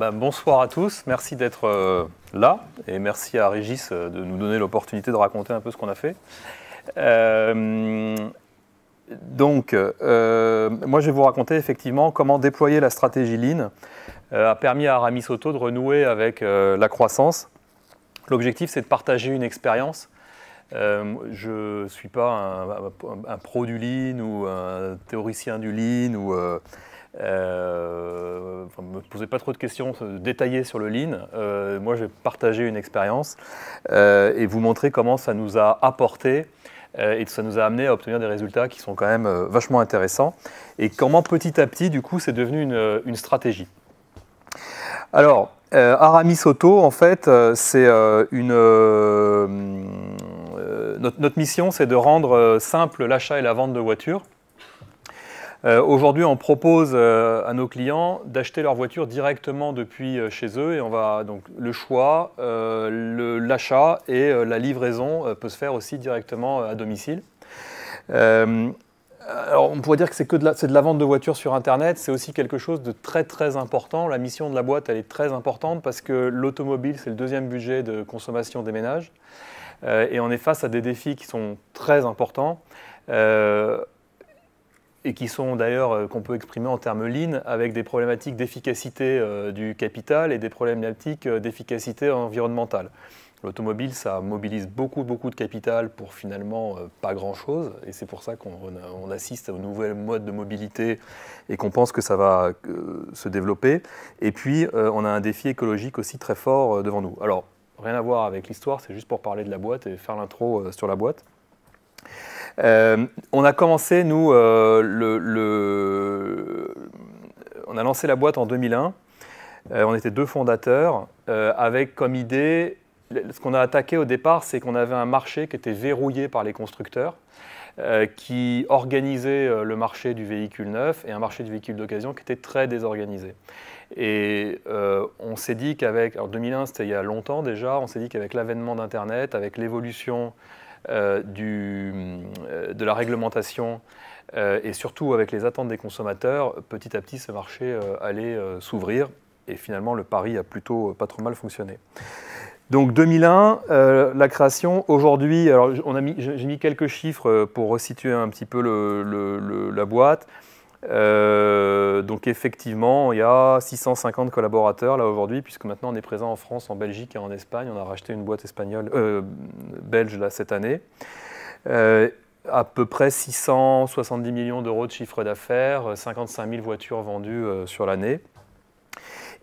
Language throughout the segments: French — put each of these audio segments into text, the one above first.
Bonsoir à tous, merci d'être là et merci à Régis de nous donner l'opportunité de raconter un peu ce qu'on a fait. Moi je vais vous raconter effectivement comment déployer la stratégie Lean a permis à Aramis Auto de renouer avec la croissance. L'objectif c'est de partager une expérience. Je ne suis pas un pro du Lean ou un théoricien du Lean ou ne me posez pas trop de questions détaillées sur le Lean. Moi, je vais partager une expérience et vous montrer comment ça nous a apporté et ça nous a amené à obtenir des résultats qui sont quand même vachement intéressants et comment petit à petit, du coup, c'est devenu une stratégie. Alors, Aramis Auto, en fait, c'est notre mission, c'est de rendre simple l'achat et la vente de voitures. Aujourd'hui, on propose à nos clients d'acheter leur voiture directement depuis chez eux et on va donc le choix, l'achat et la livraison peut se faire aussi directement à domicile. Alors, on pourrait dire que c'est de la vente de voitures sur Internet, c'est aussi quelque chose de très très important. La mission de la boîte, elle est très importante parce que l'automobile, c'est le deuxième budget de consommation des ménages et on est face à des défis qui sont très importants. Et qui sont d'ailleurs qu'on peut exprimer en termes lean avec des problématiques d'efficacité du capital et des problématiques d'efficacité environnementale. L'automobile, ça mobilise beaucoup de capital pour finalement pas grand-chose et c'est pour ça qu'on assiste aux nouveaux modes de mobilité et qu'on pense que ça va se développer. Et puis, on a un défi écologique aussi très fort devant nous. Alors, rien à voir avec l'histoire, c'est juste pour parler de la boîte et faire l'intro sur la boîte. On a commencé, nous, on a lancé la boîte en 2001. On était 2 fondateurs avec comme idée, ce qu'on a attaqué au départ, c'est qu'on avait un marché qui était verrouillé par les constructeurs, qui organisait le marché du véhicule neuf et un marché du véhicule d'occasion qui était très désorganisé. Et on s'est dit qu'avec, alors 2001 c'était il y a longtemps déjà, on s'est dit qu'avec l'avènement d'Internet, avec l'évolution de la réglementation et surtout avec les attentes des consommateurs, petit à petit ce marché allait s'ouvrir et finalement le pari a plutôt pas trop mal fonctionné. Donc 2001, la création, aujourd'hui, alors j'ai mis quelques chiffres pour resituer un petit peu la boîte. Donc effectivement, il y a 650 collaborateurs là aujourd'hui, puisque maintenant on est présent en France, en Belgique et en Espagne. On a racheté une boîte belge là, cette année. À peu près 670 millions d'euros de chiffre d'affaires, 55 000 voitures vendues sur l'année.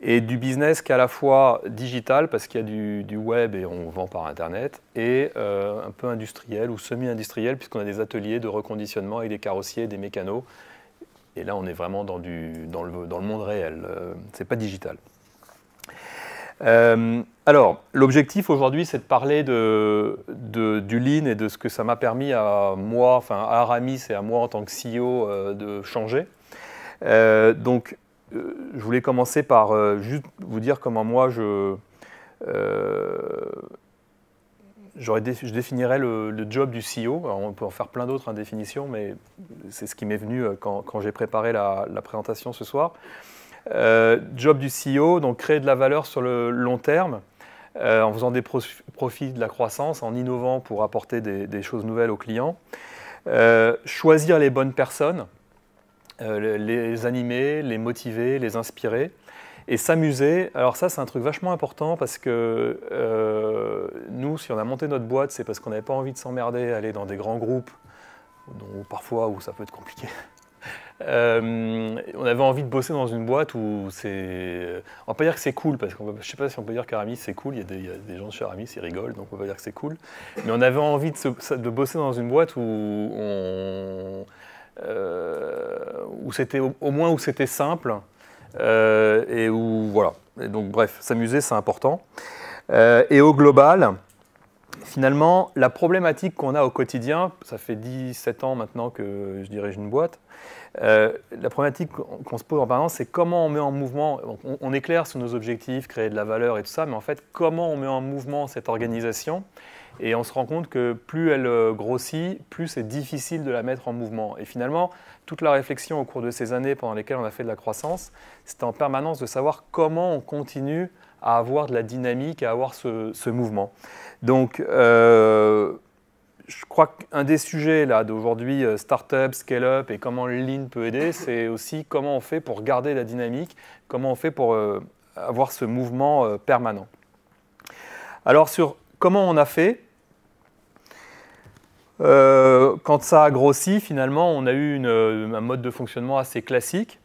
Et du business qui est à la fois digital, parce qu'il y a du web et on vend par Internet, et un peu industriel ou semi-industriel, puisqu'on a des ateliers de reconditionnement avec des carrossiers, des mécanos. Et là, on est vraiment dans le monde réel, c'est pas digital. Alors, l'objectif aujourd'hui, c'est de parler du Lean et de ce que ça m'a permis à moi, enfin à Aramis et à moi en tant que CEO de changer. Je voulais commencer par juste vous dire comment moi je définirais le job du CEO. Alors on peut en faire plein d'autres définitions, mais c'est ce qui m'est venu quand j'ai préparé la présentation ce soir. Job du CEO, donc créer de la valeur sur le long terme, en faisant des profits de la croissance, en innovant pour apporter des choses nouvelles aux clients. Choisir les bonnes personnes, les animer, les motiver, les inspirer. Et s'amuser, alors ça c'est un truc vachement important parce que nous, si on a monté notre boîte, c'est parce qu'on n'avait pas envie de s'emmerder, aller dans des grands groupes, parfois où ça peut être compliqué. On avait envie de bosser dans une boîte où c'est... On va pas dire que c'est cool, parce que je ne sais pas si on peut dire qu'Aramis c'est cool, il y a des gens de chez Aramis, ils rigolent, donc on va pas dire que c'est cool. Mais on avait envie de bosser dans une boîte où c'était au moins où c'était simple, et où voilà. Et donc bref, s'amuser c'est important. Et au global, finalement, la problématique qu'on a au quotidien, ça fait 17 ans maintenant que je dirige une boîte, La problématique qu'on se pose en permanence, c'est comment on met en mouvement, on est clair sur nos objectifs, créer de la valeur et tout ça, mais en fait, comment on met en mouvement cette organisation? Et on se rend compte que plus elle grossit, plus c'est difficile de la mettre en mouvement. Et finalement, toute la réflexion au cours de ces années pendant lesquelles on a fait de la croissance, c'était en permanence de savoir comment on continue à avoir de la dynamique, à avoir ce mouvement. Donc, je crois qu'un des sujets d'aujourd'hui, start-up, scale-up et comment le lean peut aider, c'est aussi comment on fait pour garder la dynamique, comment on fait pour avoir ce mouvement permanent. Alors, sur comment on a fait, quand ça a grossi, finalement, on a eu un mode de fonctionnement assez classique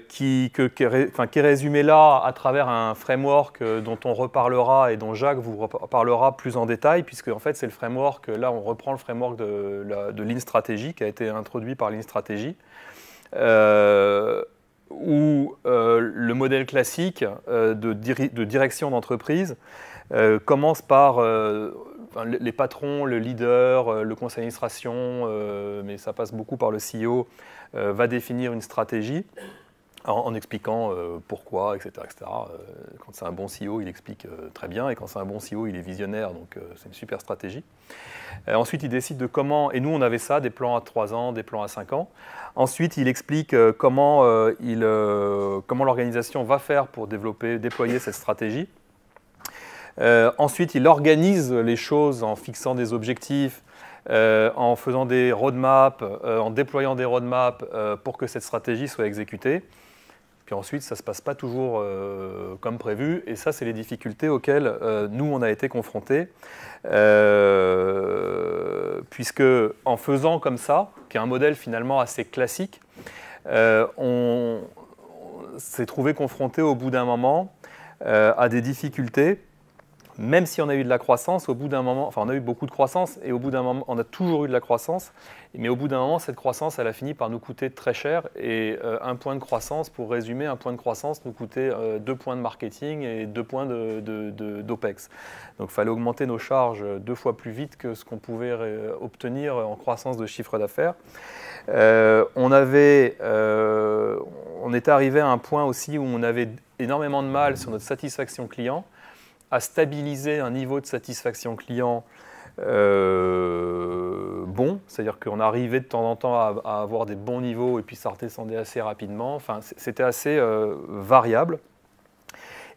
qui est résumé là à travers un framework dont on reparlera et dont Jacques vous reparlera plus en détail, puisque en fait, c'est le framework, là on reprend le framework de Lean Strategy qui a été introduit par Lean Strategy, où le modèle classique de direction d'entreprise commence par les patrons, le leader, le conseil d'administration, mais ça passe beaucoup par le CEO, va définir une stratégie en expliquant pourquoi, etc. Quand c'est un bon CEO, il explique très bien, et quand c'est un bon CEO, il est visionnaire, donc c'est une super stratégie. Ensuite, il décide de comment, et nous on avait ça, des plans à 3 ans, des plans à 5 ans. Ensuite, il explique comment l'organisation va faire pour déployer cette stratégie. Ensuite, il organise les choses en fixant des objectifs, en faisant des roadmaps, en déployant des roadmaps pour que cette stratégie soit exécutée. Puis ensuite, ça ne se passe pas toujours comme prévu. Et ça, c'est les difficultés auxquelles nous, on a été confrontés. Puisque en faisant comme ça, qui est un modèle finalement assez classique, on s'est trouvé confronté au bout d'un moment à des difficultés. Même si on a eu de la croissance, au bout d'un moment, enfin on a eu beaucoup de croissance et au bout d'un moment, on a toujours eu de la croissance, mais au bout d'un moment, cette croissance, elle a fini par nous coûter très cher et un point de croissance, pour résumer, un point de croissance nous coûtait 2 points de marketing et 2 points d'OPEX. Donc il fallait augmenter nos charges 2 fois plus vite que ce qu'on pouvait obtenir en croissance de chiffre d'affaires. On était arrivé à un point aussi où on avait énormément de mal sur notre satisfaction client, à stabiliser un niveau de satisfaction client bon, c'est-à-dire qu'on arrivait de temps en temps à avoir des bons niveaux et puis ça redescendait assez rapidement. Enfin, c'était assez variable.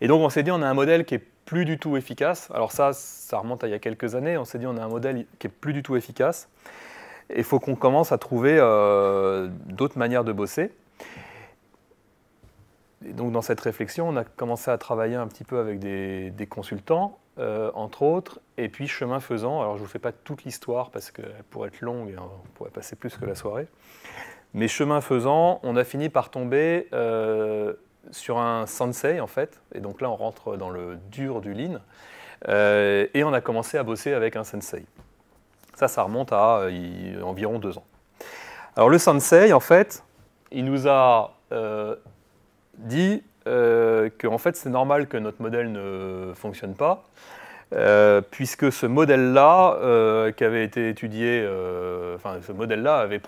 Et donc on s'est dit on a un modèle qui est plus du tout efficace. Alors ça remonte à il y a quelques années. On s'est dit on a un modèle qui est plus du tout efficace. Et il faut qu'on commence à trouver d'autres manières de bosser. Et donc dans cette réflexion, on a commencé à travailler un petit peu avec des consultants, entre autres, et puis chemin faisant, alors je ne vous fais pas toute l'histoire parce qu'elle pourrait être longue, on pourrait passer plus que la soirée, mais chemin faisant, on a fini par tomber sur un sensei en fait, et donc là on rentre dans le dur du lean, et on a commencé à bosser avec un sensei. Ça remonte à environ 2 ans. Alors le sensei, en fait, il nous a dit que en fait, c'est normal que notre modèle ne fonctionne pas, puisque ce modèle-là, qui avait été étudié, ce modèle-là avait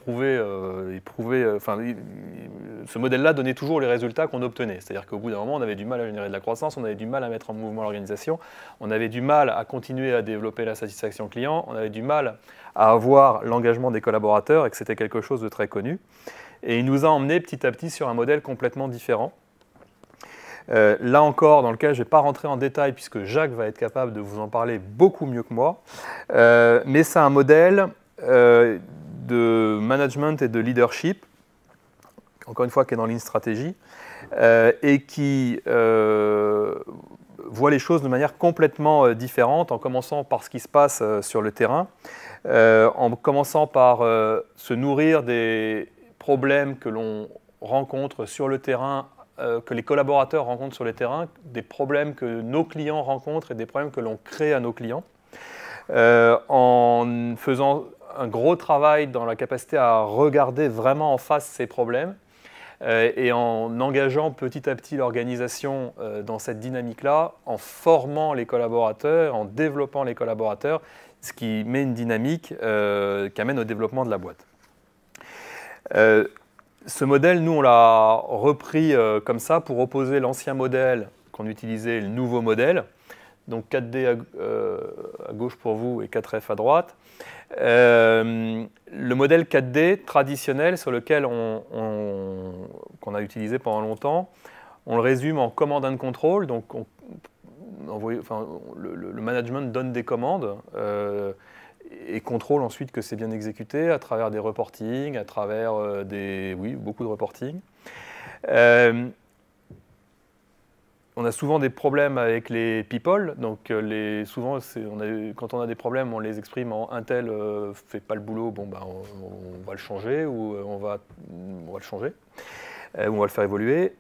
ce modèle-là donnait toujours les résultats qu'on obtenait. C'est-à-dire qu'au bout d'un moment, on avait du mal à générer de la croissance, on avait du mal à mettre en mouvement l'organisation, on avait du mal à continuer à développer la satisfaction client, on avait du mal à avoir l'engagement des collaborateurs, et que c'était quelque chose de très connu. Et il nous a emmenés petit à petit sur un modèle complètement différent. Là encore, dans lequel je ne vais pas rentrer en détail puisque Jacques va être capable de vous en parler beaucoup mieux que moi, mais c'est un modèle de management et de leadership, encore une fois qui est dans Lean Strategy, et qui voit les choses de manière complètement différente, en commençant par ce qui se passe sur le terrain, en commençant par se nourrir des problèmes que l'on rencontre sur le terrain, que les collaborateurs rencontrent sur le terrain, des problèmes que nos clients rencontrent et des problèmes que l'on crée à nos clients, en faisant un gros travail dans la capacité à regarder vraiment en face ces problèmes et en engageant petit à petit l'organisation dans cette dynamique-là, en formant les collaborateurs, en développant les collaborateurs, ce qui met une dynamique qui amène au développement de la boîte. Ce modèle, nous, on l'a repris comme ça pour opposer l'ancien modèle qu'on utilisait et le nouveau modèle. Donc 4D à gauche pour vous et 4F à droite. Le modèle 4D traditionnel sur lequel qu'on a utilisé pendant longtemps, on le résume en command and control. Donc le management donne des commandes et contrôle ensuite que c'est bien exécuté à travers des reporting, à travers beaucoup de reporting. On a souvent des problèmes avec les people, donc souvent quand on a des problèmes, on les exprime en un tel fait pas le boulot, bon ben on va le changer ou on va le changer, ou on va le faire évoluer.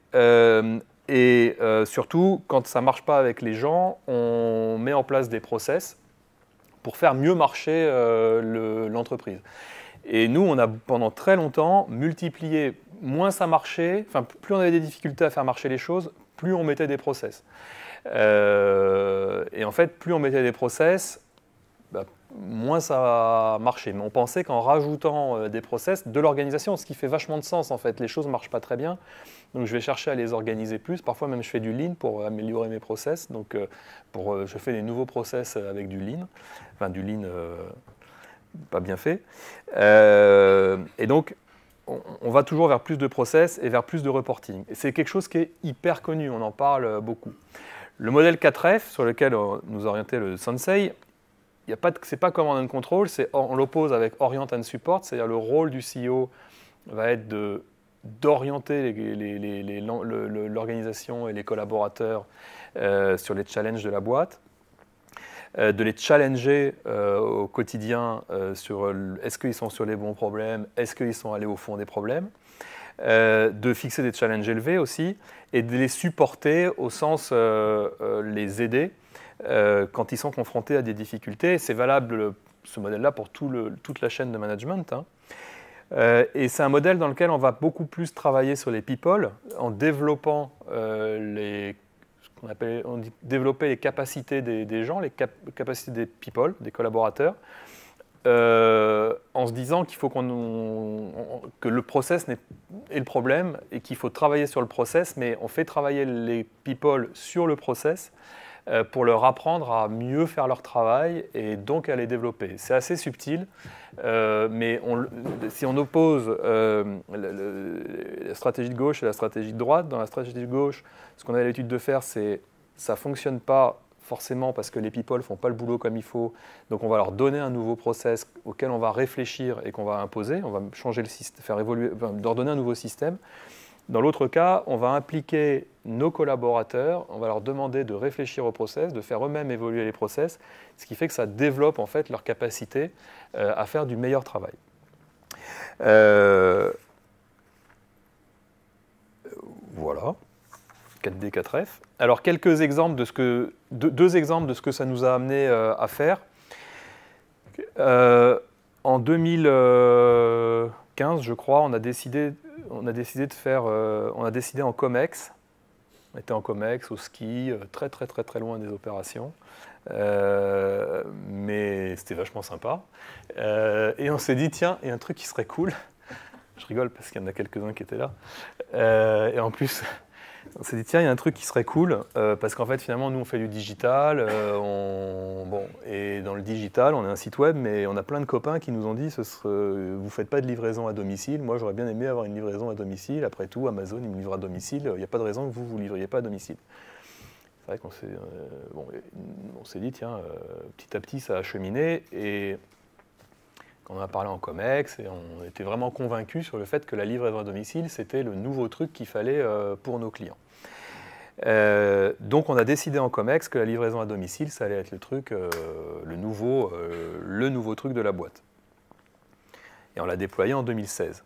Surtout, quand ça marche pas avec les gens, on met en place des process pour faire mieux marcher l'entreprise. Et nous, on a pendant très longtemps multiplié, moins ça marchait, plus on avait des difficultés à faire marcher les choses, plus on mettait des process. Et en fait, plus on mettait des process, moins ça marchait. Mais on pensait qu'en rajoutant des process de l'organisation, ce qui fait vachement de sens en fait, les choses ne marchent pas très bien. Donc je vais chercher à les organiser plus. Parfois même je fais du lean pour améliorer mes process. Donc je fais des nouveaux process avec du lean. Enfin du lean pas bien fait. Et donc on va toujours vers plus de process et vers plus de reporting. Et c'est quelque chose qui est hyper connu, on en parle beaucoup. Le modèle 4F sur lequel nous orientait le Sensei, c'est pas command and control, on l'oppose avec orient and support, c'est-à-dire le rôle du CEO va être d'orienter l'organisation et les collaborateurs sur les challenges de la boîte, de les challenger au quotidien sur est-ce qu'ils sont sur les bons problèmes, est-ce qu'ils sont allés au fond des problèmes, de fixer des challenges élevés aussi, et de les supporter au sens les aider quand ils sont confrontés à des difficultés. C'est valable, ce modèle-là, pour toute la chaîne de management. Et c'est un modèle dans lequel on va beaucoup plus travailler sur les people, en développant développer les capacités des gens, les capacités des people, des collaborateurs, en se disant qu'il faut que le process est le problème et qu'il faut travailler sur le process, mais on fait travailler les people sur le process pour leur apprendre à mieux faire leur travail et donc à les développer. C'est assez subtil, mais si on oppose la stratégie de gauche et la stratégie de droite, dans la stratégie de gauche, ce qu'on a l'habitude de faire, c'est ça ne fonctionne pas forcément parce que les people ne font pas le boulot comme il faut, donc on va leur donner un nouveau process auquel on va réfléchir et qu'on va imposer, on va changer le système, faire évoluer, leur donner un nouveau système. Dans l'autre cas, on va impliquer nos collaborateurs, on va leur demander de réfléchir au process, de faire eux-mêmes évoluer les process, ce qui fait que ça développe en fait leur capacité à faire du meilleur travail. Voilà, 4D, 4F. Alors quelques exemples deux exemples de ce que ça nous a amené à faire. En 2015, je crois, on a décidé en COMEX. On était en COMEX, au ski, très très très très loin des opérations. Mais c'était vachement sympa. Et on s'est dit, tiens, il y a un truc qui serait cool. Je rigole parce qu'il y en a quelques-uns qui étaient là. Et en plus, on s'est dit, tiens, il y a un truc qui serait cool, parce qu'en fait, finalement, nous, on fait du digital. Et dans le digital, on a un site web, mais on a plein de copains qui nous ont dit, vous ne faites pas de livraison à domicile. Moi, j'aurais bien aimé avoir une livraison à domicile. Après tout, Amazon, il me livre à domicile. Il n'y a pas de raison que vous ne vous livriez pas à domicile. C'est vrai qu'on s'est dit, tiens, petit à petit, ça a cheminé. Et on en a parlé en COMEX, et on était vraiment convaincus sur le fait que la livraison à domicile, c'était le nouveau truc qu'il fallait pour nos clients. Donc on a décidé en COMEX que la livraison à domicile, ça allait être le truc, le nouveau truc de la boîte. Et on l'a déployé en 2016.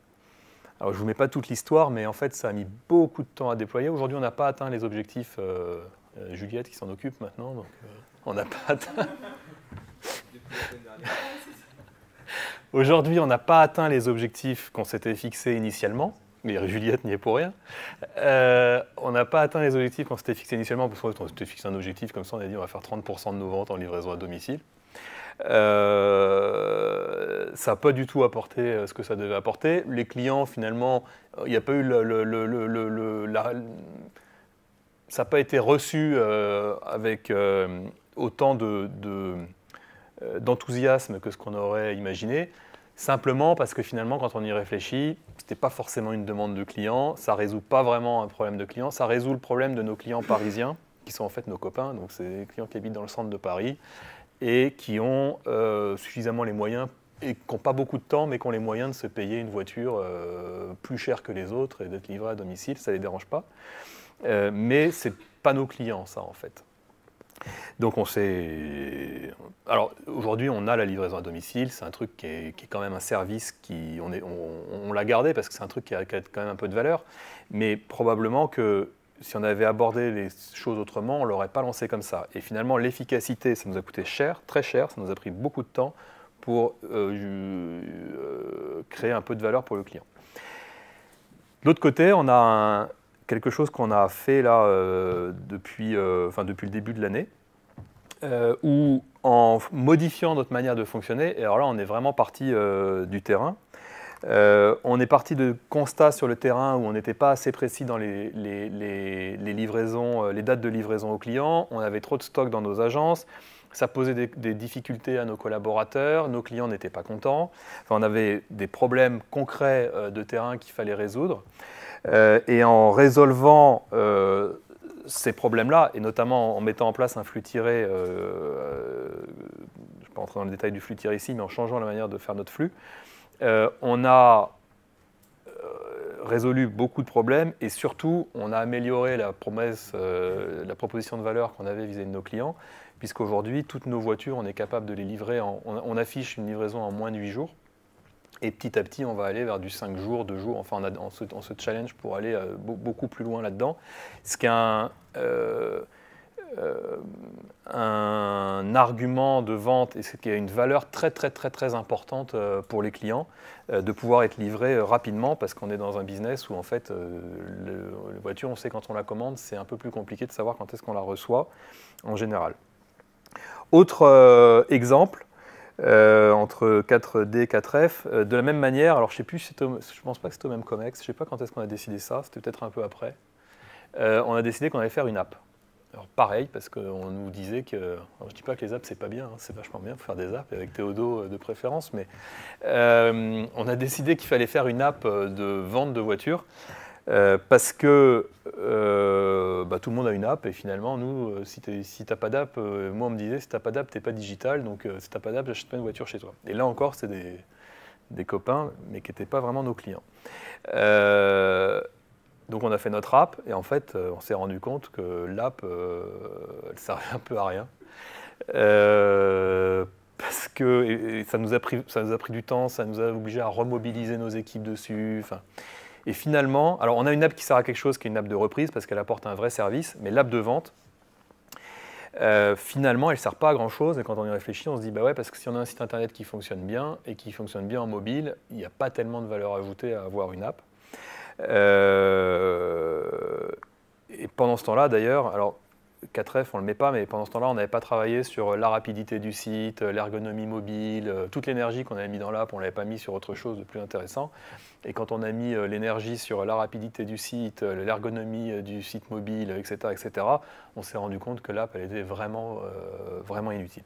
Alors je ne vous mets pas toute l'histoire, mais en fait ça a mis beaucoup de temps à déployer. Aujourd'hui on n'a pas atteint les objectifs, Juliette qui s'en occupe maintenant, donc on n'a pas atteint... Aujourd'hui, on n'a pas atteint les objectifs qu'on s'était fixés initialement, mais Juliette n'y est pour rien. On n'a pas atteint les objectifs qu'on s'était fixés initialement, parce qu'on s'était fixé un objectif comme ça, on a dit on va faire 30% de nos ventes en livraison à domicile. Ça n'a pas du tout apporté ce que ça devait apporter. Les clients, finalement, il n'y a pas eu ça n'a pas été reçu avec autant d'enthousiasme que ce qu'on aurait imaginé, simplement parce que finalement, quand on y réfléchit, ce n'était pas forcément une demande de client, ça ne résout pas vraiment un problème de client, ça résout le problème de nos clients parisiens, qui sont en fait nos copains, donc c'est des clients qui habitent dans le centre de Paris, et qui ont suffisamment les moyens, et qui n'ont pas beaucoup de temps, mais qui ont les moyens de se payer une voiture plus chère que les autres et d'être livrés à domicile, ça ne les dérange pas. Mais ce n'est pas nos clients, ça, en fait. Donc on s'est... Alors aujourd'hui, on a la livraison à domicile, c'est un truc qui est quand même un service on l'a gardé parce que c'est un truc qui a quand même un peu de valeur, mais probablement que si on avait abordé les choses autrement, on ne l'aurait pas lancé comme ça. Et finalement, l'efficacité, ça nous a coûté cher, très cher, ça nous a pris beaucoup de temps pour créer un peu de valeur pour le client. De l'autre côté, on a quelque chose qu'on a fait là depuis le début de l'année, où en modifiant notre manière de fonctionner, et alors là on est vraiment parti du terrain, on est parti de constats sur le terrain où on n'était pas assez précis dans les livraisons, les dates de livraison aux clients, on avait trop de stock dans nos agences, ça posait des difficultés à nos collaborateurs, nos clients n'étaient pas contents, enfin, on avait des problèmes concrets de terrain qu'il fallait résoudre. Et en résolvant ces problèmes-là, et notamment en mettant en place un flux tiré, je ne vais pas rentrer dans le détail du flux tiré ici, mais en changeant la manière de faire notre flux, on a résolu beaucoup de problèmes et surtout, on a amélioré la proposition de valeur qu'on avait vis-à-vis de nos clients, puisqu'aujourd'hui, toutes nos voitures, on est capable de les livrer, on affiche une livraison en moins de 8 jours. Et petit à petit, on va aller vers du 5 jours, 2 jours, enfin on se challenge pour aller beaucoup plus loin là-dedans. Ce qui est un argument de vente et ce qui a une valeur très très très très importante pour les clients, de pouvoir être livré rapidement parce qu'on est dans un business où en fait la voiture, on sait quand on la commande, c'est un peu plus compliqué de savoir quand est-ce qu'on la reçoit en général. Autre exemple, entre 4D et 4F, de la même manière, alors je ne pense pas que c'était au même COMEX, je ne sais pas quand est-ce qu'on a décidé ça, c'était peut-être un peu après, on a décidé qu'on allait faire une app. Alors pareil, parce qu'on nous disait que, alors je ne dis pas que les apps c'est pas bien, hein, c'est vachement bien pour faire des apps, avec Théodo de préférence, mais on a décidé qu'il fallait faire une app de vente de voitures, parce que tout le monde a une app et finalement, nous, si tu n'as pas d'app, moi on me disait si tu n'as pas d'app, tu n'es pas digital, donc si tu n'as pas d'app, j'achète pas une voiture chez toi. Et là encore, c'est des copains, mais qui n'étaient pas vraiment nos clients. Donc on a fait notre app et en fait, on s'est rendu compte que l'app, elle servait un peu à rien. Parce que ça nous a pris du temps, ça nous a obligé à remobiliser nos équipes dessus. Et finalement, alors on a une app qui sert à quelque chose qui est une app de reprise parce qu'elle apporte un vrai service, mais l'app de vente, finalement, elle ne sert pas à grand chose. Et quand on y réfléchit, on se dit, bah ouais, parce que si on a un site internet qui fonctionne bien et qui fonctionne bien en mobile, il n'y a pas tellement de valeur ajoutée à avoir une app. Et pendant ce temps-là, d'ailleurs, alors 4F, on ne le met pas, mais pendant ce temps-là, on n'avait pas travaillé sur la rapidité du site, l'ergonomie mobile, toute l'énergie qu'on avait mis dans l'app, on ne l'avait pas mis sur autre chose de plus intéressant. Et quand on a mis l'énergie sur la rapidité du site, l'ergonomie du site mobile, etc., on s'est rendu compte que l'app, elle était vraiment inutile.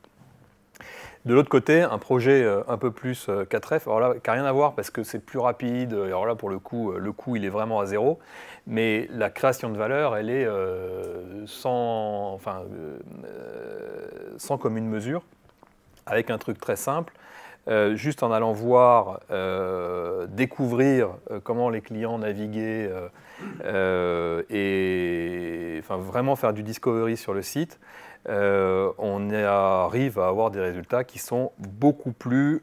De l'autre côté, un projet un peu plus 4F, alors là, qui n'a rien à voir parce que c'est plus rapide, alors là, pour le coût, il est vraiment à zéro, mais la création de valeur, elle est sans commune mesure, avec un truc très simple, juste en allant voir, découvrir comment les clients naviguaient et vraiment faire du discovery sur le site. On arrive à avoir des résultats qui sont beaucoup plus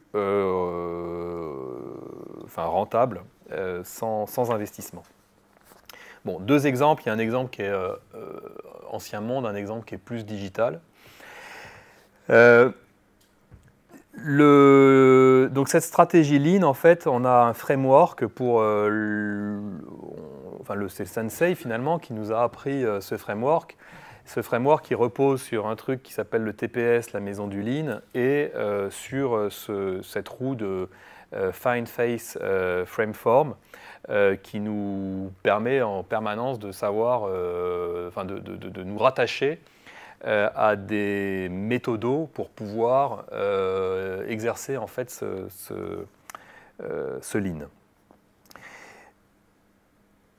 rentables sans investissement. Bon, deux exemples. Il y a un exemple qui est ancien monde, un exemple qui est plus digital. Donc cette stratégie Lean, en fait, on a un framework pour c'est Sensei finalement qui nous a appris ce framework. Ce framework qui repose sur un truc qui s'appelle le TPS, la maison du Lean, et sur cette roue de Find Face Frameform qui nous permet en permanence de savoir, de nous rattacher à des méthodos pour pouvoir exercer en fait ce Lean.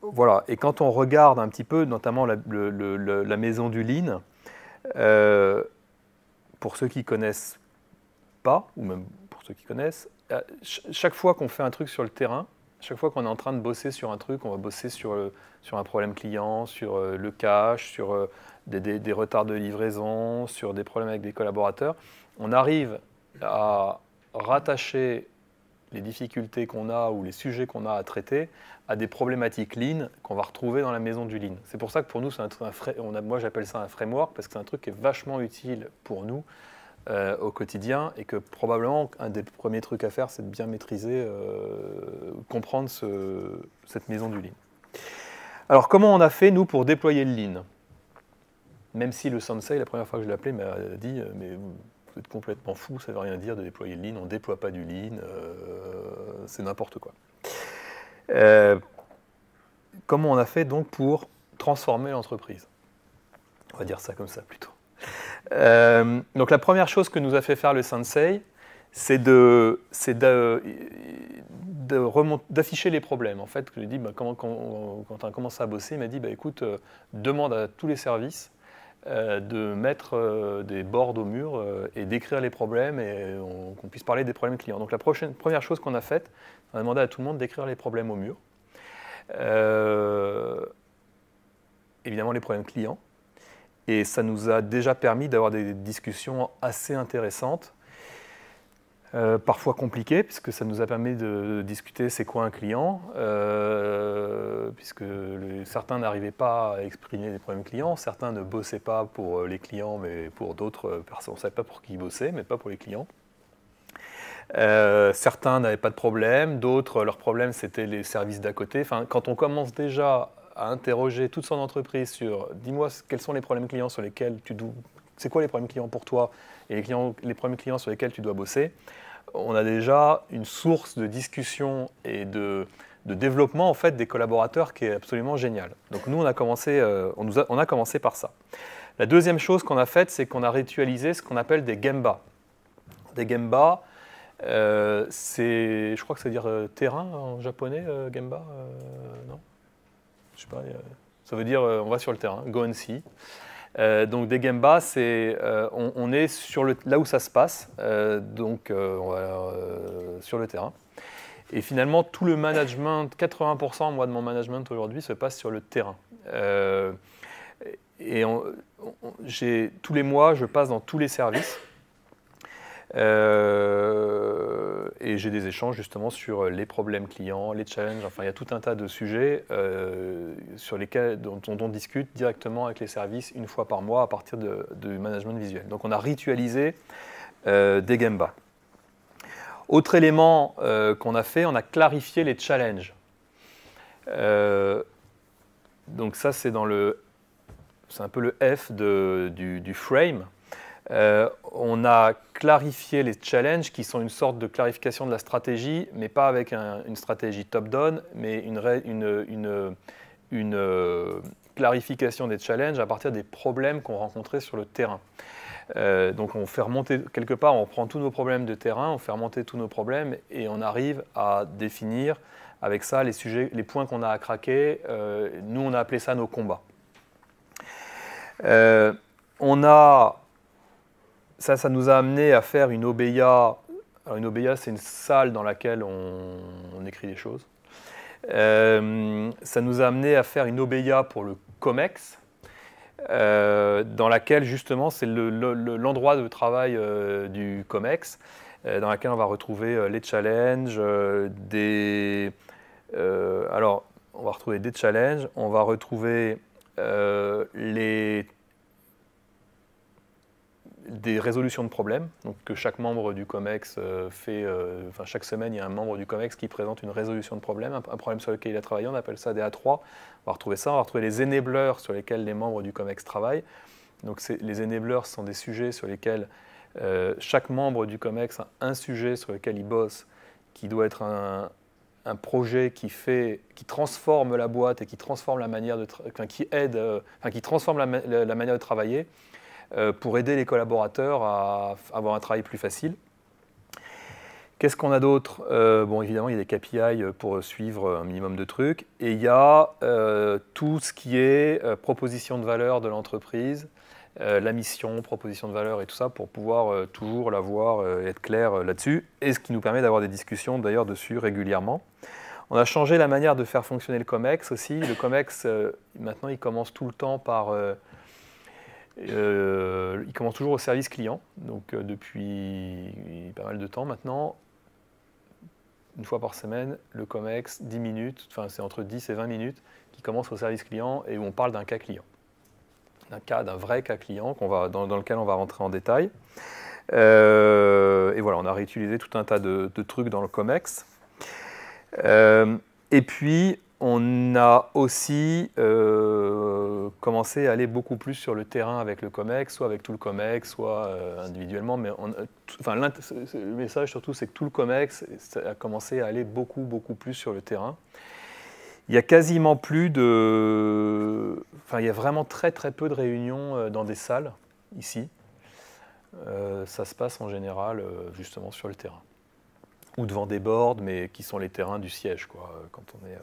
Voilà, et quand on regarde un petit peu, notamment la maison du Lean, pour ceux qui ne connaissent pas, ou même pour ceux qui connaissent, chaque fois qu'on fait un truc sur le terrain, chaque fois qu'on est en train de bosser sur un truc, on va bosser sur un problème client, sur le cash, sur des retards de livraison, sur des problèmes avec des collaborateurs, on arrive à rattacher les difficultés qu'on a ou les sujets qu'on a à traiter à des problématiques Lean qu'on va retrouver dans la maison du Lean. C'est pour ça que pour nous, moi j'appelle ça un framework parce que c'est un truc qui est vachement utile pour nous au quotidien et que probablement un des premiers trucs à faire, c'est de bien maîtriser, comprendre cette maison du Lean. Alors comment on a fait nous pour déployer le Lean? Même si le sensei, la première fois que je l'ai appelé, m'a dit mais vous êtes complètement fou, ça ne veut rien dire de déployer le Lean, on ne déploie pas du Lean, c'est n'importe quoi. Comment on a fait donc pour transformer l'entreprise? On va dire ça comme ça plutôt. Donc la première chose que nous a fait faire le sensei, c'est d'afficher les problèmes. En fait, je lui ai dit, quand on a commencé à bosser, il m'a dit, écoute, demande à tous les services de mettre des boards au mur et d'écrire les problèmes et qu'on puisse parler des problèmes clients. Donc la première chose qu'on a faite, on a demandé à tout le monde d'écrire les problèmes au mur. Évidemment les problèmes clients. Et ça nous a déjà permis d'avoir des discussions assez intéressantes, parfois compliquées, puisque ça nous a permis de discuter c'est quoi un client, puisque certains n'arrivaient pas à exprimer les problèmes clients, certains ne bossaient pas pour les clients, mais pour d'autres personnes. On ne savait pas pour qui ils bossaient, mais pas pour les clients. Certains n'avaient pas de problème, d'autres, leur problème c'était les services d'à côté. Enfin, quand on commence déjà à interroger toute son entreprise sur dis-moi quels sont les problèmes clients sur lesquels c'est quoi les problèmes clients pour toi et les problèmes clients sur lesquels tu dois bosser, on a déjà une source de discussion et de développement en fait des collaborateurs qui est absolument génial. Donc nous on a commencé par ça. La deuxième chose qu'on a faite, c'est qu'on a ritualisé ce qu'on appelle des gemba. Des gemba, je crois que ça veut dire terrain en japonais, gemba, non? Je sais pas, ça veut dire on va sur le terrain, go and see. Donc des gemba, c'est on est là où ça se passe, donc on va sur le terrain. Et finalement, tout le management, 80% moi, de mon management aujourd'hui se passe sur le terrain. Et tous les mois, je passe dans tous les services. Et j'ai des échanges justement sur les problèmes clients, les challenges, enfin il y a tout un tas de sujets dont on discute directement avec les services une fois par mois à partir du management visuel. Donc on a ritualisé des gemba. Autre élément qu'on a fait, on a clarifié les challenges. Donc ça c'est un peu le F du frame. On a clarifié les challenges qui sont une sorte de clarification de la stratégie, mais pas avec une stratégie top-down, mais une clarification des challenges à partir des problèmes qu'on rencontrait sur le terrain. Donc on fait remonter, quelque part, on prend tous nos problèmes de terrain, on fait remonter tous nos problèmes et on arrive à définir avec ça les points qu'on a à craquer. Nous, on a appelé ça nos combats. Ça nous a amené à faire une OBIA. Alors une OBIA, c'est une salle dans laquelle on écrit des choses. Ça nous a amené à faire une OBIA pour le COMEX, dans laquelle justement c'est l'endroit de travail du COMEX, dans laquelle on va retrouver les challenges, alors on va retrouver des challenges, on va retrouver des résolutions de problèmes, donc que chaque membre du COMEX fait, enfin chaque semaine il y a un membre du COMEX qui présente une résolution de problème, un problème sur lequel il a travaillé, on appelle ça des A3. On va retrouver ça, on va retrouver les enablers sur lesquels les membres du COMEX travaillent. Donc les enablers sont des sujets sur lesquels chaque membre du COMEX a un sujet sur lequel il bosse, qui doit être un projet qui transforme la boîte et qui transforme la manière de qui transforme la manière de travailler pour aider les collaborateurs à avoir un travail plus facile. Qu'est-ce qu'on a d'autre? Bon, évidemment, il y a des KPI pour suivre un minimum de trucs. Et il y a tout ce qui est proposition de valeur de l'entreprise, la mission, proposition de valeur et tout ça, pour pouvoir toujours la voir et être clair là-dessus. Et ce qui nous permet d'avoir des discussions d'ailleurs dessus régulièrement. On a changé la manière de faire fonctionner le COMEX aussi. Le COMEX, maintenant, il commence tout le temps par... il commence toujours au service client, donc depuis pas mal de temps maintenant. Une fois par semaine, le COMEX, 10 minutes, enfin c'est entre 10 et 20 minutes, qui commence au service client et où on parle d'un cas client. D'un vrai cas client dans lequel on va rentrer en détail. Et voilà, on a réutilisé tout un tas de trucs dans le COMEX. Et puis, on a aussi commencé à aller beaucoup plus sur le terrain avec le COMEX, soit avec tout le COMEX, soit individuellement. Mais le message surtout, c'est que tout le COMEX a commencé à aller beaucoup plus sur le terrain. Il y a quasiment plus de... Enfin, il y a vraiment très peu de réunions dans des salles, ici. Ça se passe en général justement sur le terrain. Ou devant des boards, mais qui sont les terrains du siège, quoi, quand on est...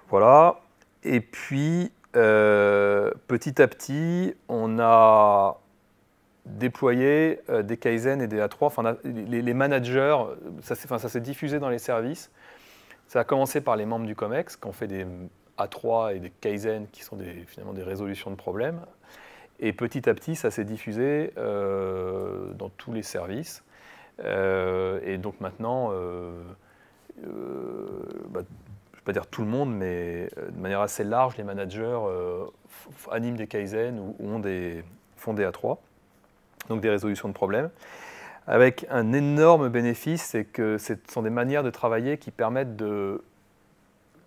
Voilà. Et puis, petit à petit, on a déployé des Kaizen et des A3. Enfin, les managers, ça s'est diffusé dans les services. Ça a commencé par les membres du COMEX, qui ont fait des A3 et des Kaizen, qui sont finalement des résolutions de problèmes. Et petit à petit, ça s'est diffusé dans tous les services. Et donc maintenant, je ne vais pas dire tout le monde, mais de manière assez large, les managers animent des Kaizen ou font des A3, donc des résolutions de problèmes, avec un énorme bénéfice, c'est que ce sont des manières de travailler qui permettent de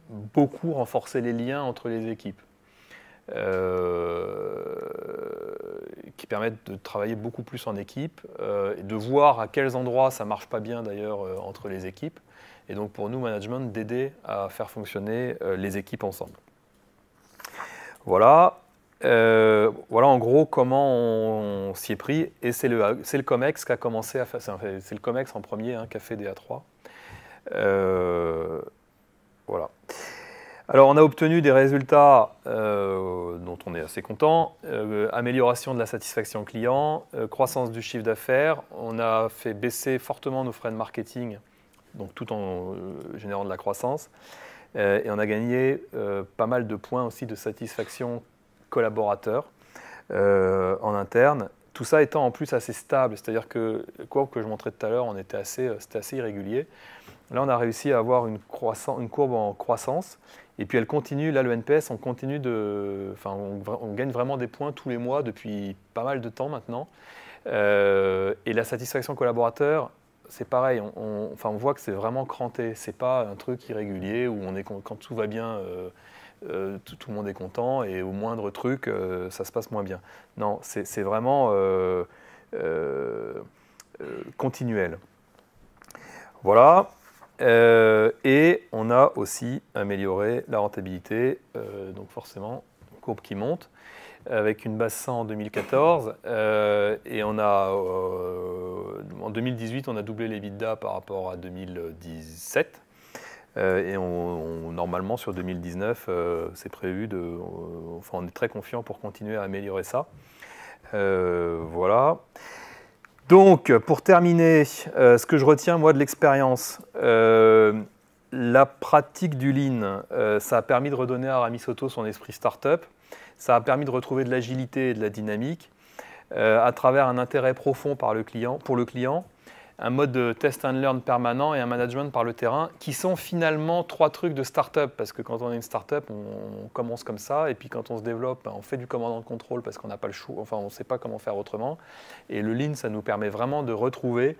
beaucoup renforcer les liens entre les équipes. Qui permettent de travailler beaucoup plus en équipe, et de voir à quels endroits ça ne marche pas bien d'ailleurs entre les équipes, et donc pour nous, management, d'aider à faire fonctionner les équipes ensemble. Voilà. Voilà en gros comment on s'y est pris, et c'est le COMEX qui a commencé à faire, c'est le COMEX en premier qui a fait des A3. Voilà. Alors on a obtenu des résultats dont on est assez content, amélioration de la satisfaction client, croissance du chiffre d'affaires, on a fait baisser fortement nos frais de marketing, donc tout en générant de la croissance, et on a gagné pas mal de points aussi de satisfaction collaborateur en interne, tout ça étant en plus assez stable, c'est-à-dire que la courbe que je montrais tout à l'heure, c'était assez irrégulier. Là, on a réussi à avoir une courbe en croissance, et puis elle continue, là le NPS, on gagne vraiment des points tous les mois depuis pas mal de temps maintenant. Et la satisfaction collaborateur, c'est pareil, on voit que c'est vraiment cranté, c'est pas un truc irrégulier où quand tout va bien, tout le monde est content, et au moindre truc, ça se passe moins bien. Non, c'est vraiment continuel. Voilà. Et on a aussi amélioré la rentabilité, donc forcément, une courbe qui monte, avec une base 100 en 2014, et on a, en 2018, on a doublé l'EBITDA par rapport à 2017, et normalement sur 2019, c'est prévu on est très confiant pour continuer à améliorer ça. Voilà. Donc, pour terminer, ce que je retiens, moi, de l'expérience, la pratique du Lean, ça a permis de redonner à Aramis Auto son esprit start-up, ça a permis de retrouver de l'agilité et de la dynamique, à travers un intérêt profond pour le client, un mode de test and learn permanent et un management par le terrain, qui sont finalement 3 trucs de start-up, parce que quand on est une start-up, on commence comme ça, et puis quand on se développe, on fait du command and control parce qu'on n'a pas le choix, enfin on ne sait pas comment faire autrement. Et le Lean, ça nous permet vraiment de retrouver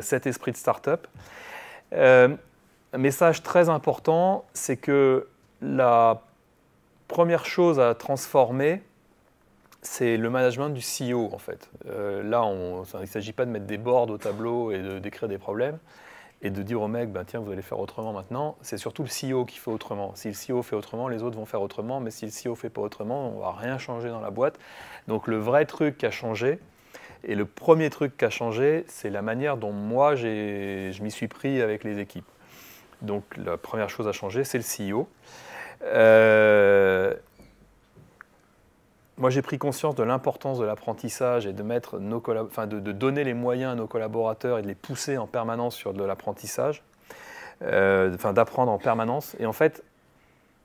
cet esprit de start-up. Un message très important, c'est que la première chose à transformer, c'est le management du CEO, en fait. Là, il ne s'agit pas de mettre des boards au tableau et de décrire des problèmes et de dire aux mecs, ben, tiens, vous allez faire autrement maintenant. C'est surtout le CEO qui fait autrement. Si le CEO fait autrement, les autres vont faire autrement, mais si le CEO ne fait pas autrement, on ne va rien changer dans la boîte. Donc le vrai truc qui a changé, et le premier truc qui a changé, c'est la manière dont moi, je m'y suis pris avec les équipes. Donc la première chose à changer, c'est le CEO. Moi, j'ai pris conscience de l'importance de l'apprentissage et de donner les moyens à nos collaborateurs et de les pousser en permanence sur de l'apprentissage, d'apprendre en permanence. Et en fait,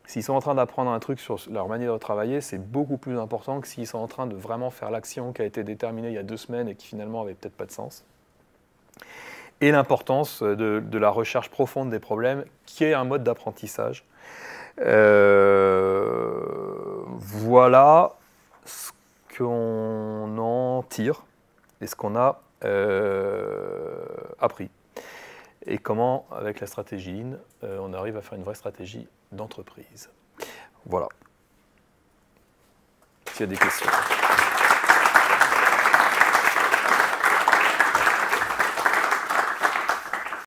s'ils sont en train d'apprendre un truc sur leur manière de travailler, c'est beaucoup plus important que s'ils sont en train de vraiment faire l'action qui a été déterminée il y a 2 semaines et qui finalement n'avait peut-être pas de sens. Et l'importance de la recherche profonde des problèmes, qui est un mode d'apprentissage. Voilà ce qu'on en tire et ce qu'on a appris. Et comment, avec la stratégie Lean, on arrive à faire une vraie stratégie d'entreprise. Voilà. S'il y a des questions.